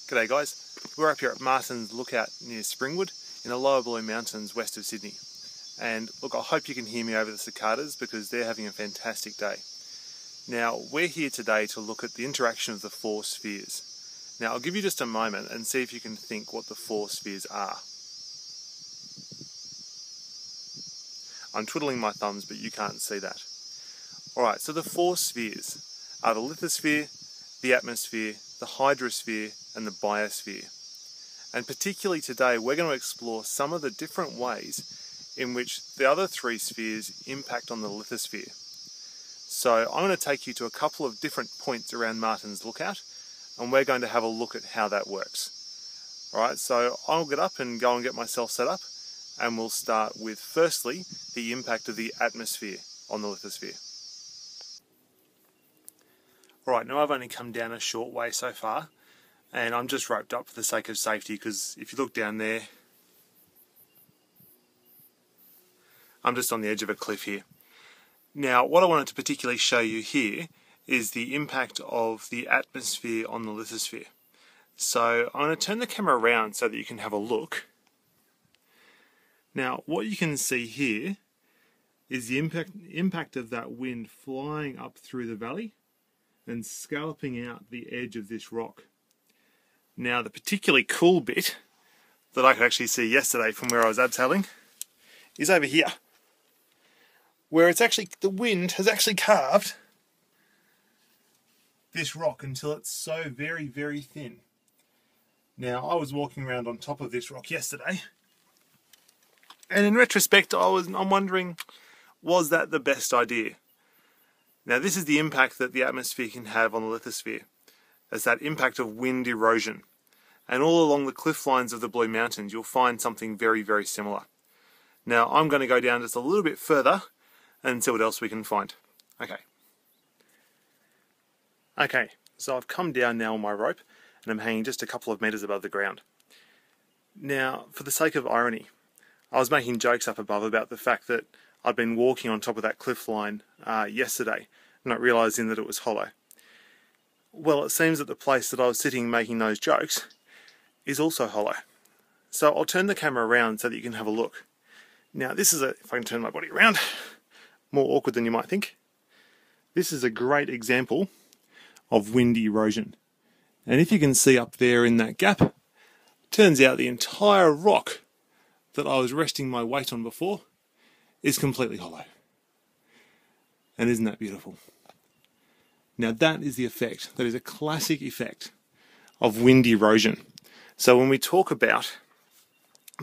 G'day guys, we're up here at Martin's Lookout near Springwood in the lower Blue Mountains west of Sydney. And look, I hope you can hear me over the cicadas because they're having a fantastic day. Now, we're here today to look at the interaction of the four spheres. Now, I'll give you just a moment and see if you can think what the four spheres are. I'm twiddling my thumbs, but you can't see that. Alright, so the four spheres are the lithosphere, the atmosphere, the hydrosphere and the biosphere. And particularly today we're going to explore some of the different ways in which the other three spheres impact on the lithosphere. So I'm going to take you to a couple of different points around Martin's Lookout and we're going to have a look at how that works. Alright, so I'll get up and go and get myself set up and we'll start with firstly the impact of the atmosphere on the lithosphere. Alright, now I've only come down a short way so far and I'm just roped up for the sake of safety because if you look down there, I'm just on the edge of a cliff here. Now what I wanted to particularly show you here is the impact of the atmosphere on the lithosphere. So I'm going to turn the camera around so that you can have a look. Now what you can see here is the impact of that wind flying up through the valley and scalloping out the edge of this rock. Now the particularly cool bit that I could actually see yesterday from where I was abseiling is over here, where it's actually, the wind has actually carved this rock until it's so very, very thin. Now I was walking around on top of this rock yesterday and in retrospect I'm wondering, was that the best idea? Now this is the impact that the atmosphere can have on the lithosphere, as that impact of wind erosion. And all along the cliff lines of the Blue Mountains you'll find something very, very similar. Now I'm going to go down just a little bit further and see what else we can find. Okay, so I've come down now on my rope and I'm hanging just a couple of metres above the ground. Now, for the sake of irony, I was making jokes up above about the fact that I'd been walking on top of that cliff line yesterday, not realising that it was hollow. Well, it seems that the place that I was sitting making those jokes is also hollow. So I'll turn the camera around so that you can have a look. Now this is if I can turn my body around, more awkward than you might think. This is a great example of wind erosion. And if you can see up there in that gap, turns out the entire rock that I was resting my weight on before is completely hollow. And isn't that beautiful? Now that is the effect, that is a classic effect of wind erosion. So when we talk about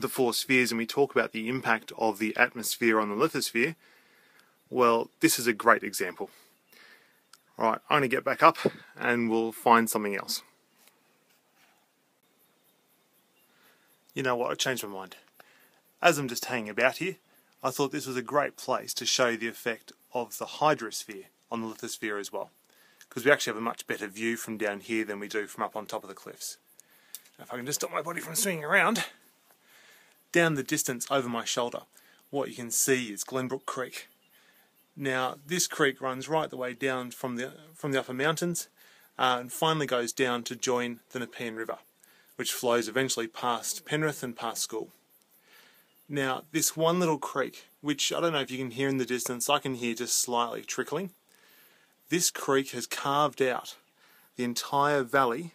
the four spheres and we talk about the impact of the atmosphere on the lithosphere, well, this is a great example. Alright, I'm going to get back up and we'll find something else. You know what, I changed my mind. As I'm just hanging about here, I thought this was a great place to show the effect of the hydrosphere on the lithosphere as well, because we actually have a much better view from down here than we do from up on top of the cliffs. Now, if I can just stop my body from swinging around, down the distance over my shoulder, what you can see is Glenbrook Creek. Now this creek runs right the way down from the upper mountains and finally goes down to join the Nepean River, which flows eventually past Penrith and past school. Now this one little creek, which I don't know if you can hear in the distance, I can hear just slightly trickling. This creek has carved out the entire valley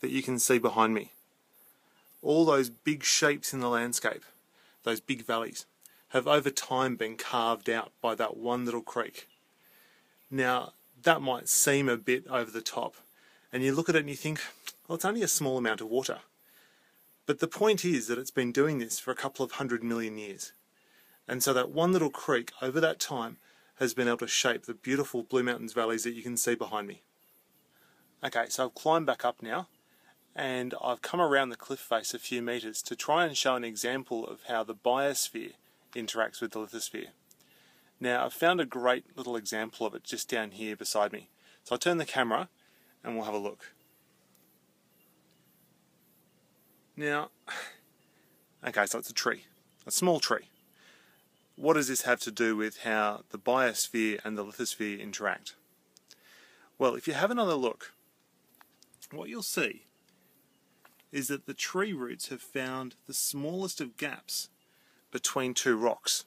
that you can see behind me. All those big shapes in the landscape, those big valleys, have over time been carved out by that one little creek. Now that might seem a bit over the top, and you look at it and you think, well, it's only a small amount of water. But the point is that it's been doing this for a couple of 100 million years. And so that one little creek over that time has been able to shape the beautiful Blue Mountains valleys that you can see behind me. Okay, so I've climbed back up now and I've come around the cliff face a few metres to try and show an example of how the biosphere interacts with the lithosphere. Now I've found a great little example of it just down here beside me. So I'll turn the camera and we'll have a look. Now, okay, so it's a tree, a small tree. What does this have to do with how the biosphere and the lithosphere interact? Well, if you have another look, what you'll see is that the tree roots have found the smallest of gaps between two rocks.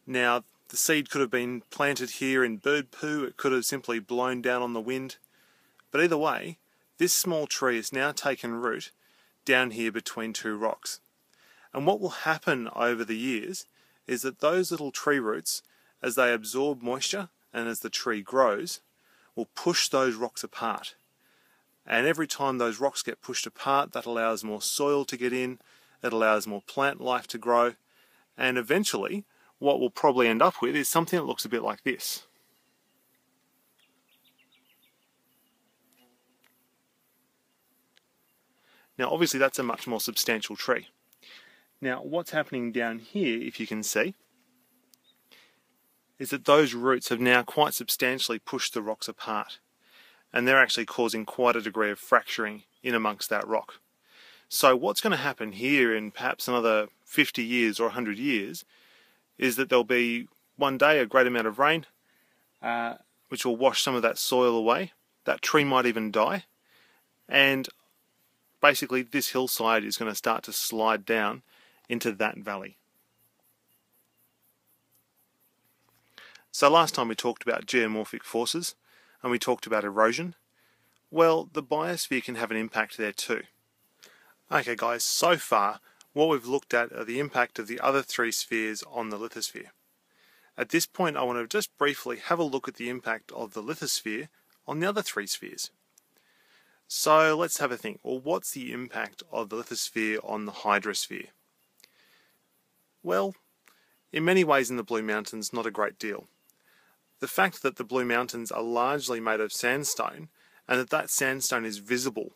Now, the seed could have been planted here in bird poo, it could have simply blown down on the wind, but either way, this small tree has now taken root down here between two rocks. And what will happen over the years is that those little tree roots, as they absorb moisture and as the tree grows, will push those rocks apart. And every time those rocks get pushed apart, that allows more soil to get in, it allows more plant life to grow, and eventually what we'll probably end up with is something that looks a bit like this. Now obviously that's a much more substantial tree. Now what's happening down here, if you can see, is that those roots have now quite substantially pushed the rocks apart, and they're actually causing quite a degree of fracturing in amongst that rock. So what's going to happen here in perhaps another 50 years or 100 years is that there'll be one day a great amount of rain which will wash some of that soil away. That tree might even die, and basically this hillside is going to start to slide down into that valley. So last time we talked about geomorphic forces and we talked about erosion. Well, the biosphere can have an impact there too. Okay guys, so far what we've looked at are the impact of the other three spheres on the lithosphere. At this point I want to just briefly have a look at the impact of the lithosphere on the other three spheres. So let's have a think. Well, what's the impact of the lithosphere on the hydrosphere? Well, in many ways in the Blue Mountains, not a great deal. The fact that the Blue Mountains are largely made of sandstone, and that sandstone is visible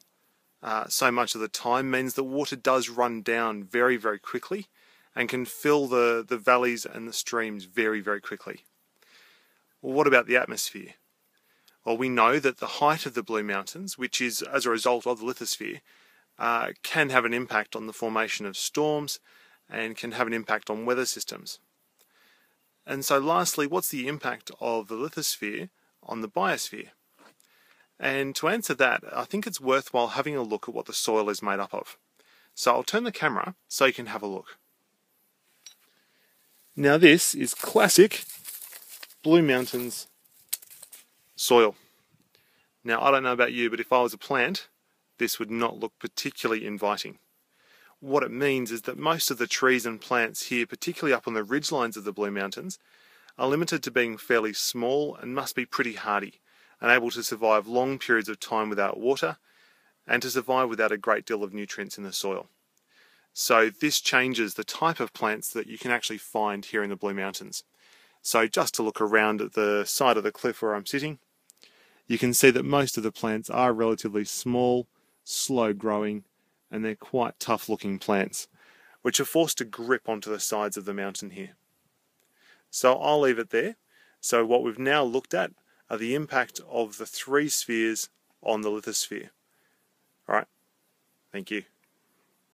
so much of the time, means that water does run down very, very quickly and can fill the valleys and the streams very, very quickly. Well, what about the atmosphere? Well, we know that the height of the Blue Mountains, which is as a result of the lithosphere, can have an impact on the formation of storms and can have an impact on weather systems. And so lastly, what's the impact of the lithosphere on the biosphere? And to answer that, I think it's worthwhile having a look at what the soil is made up of. So I'll turn the camera so you can have a look. Now this is classic Blue Mountains soil. Now I don't know about you, but if I was a plant, this would not look particularly inviting. What it means is that most of the trees and plants here, particularly up on the ridgelines of the Blue Mountains, are limited to being fairly small and must be pretty hardy and able to survive long periods of time without water and to survive without a great deal of nutrients in the soil. So this changes the type of plants that you can actually find here in the Blue Mountains. So just to look around at the side of the cliff where I'm sitting, you can see that most of the plants are relatively small, slow growing, and they're quite tough looking plants, which are forced to grip onto the sides of the mountain here. So I'll leave it there. So what we've now looked at are the impact of the three spheres on the lithosphere. Alright, thank you.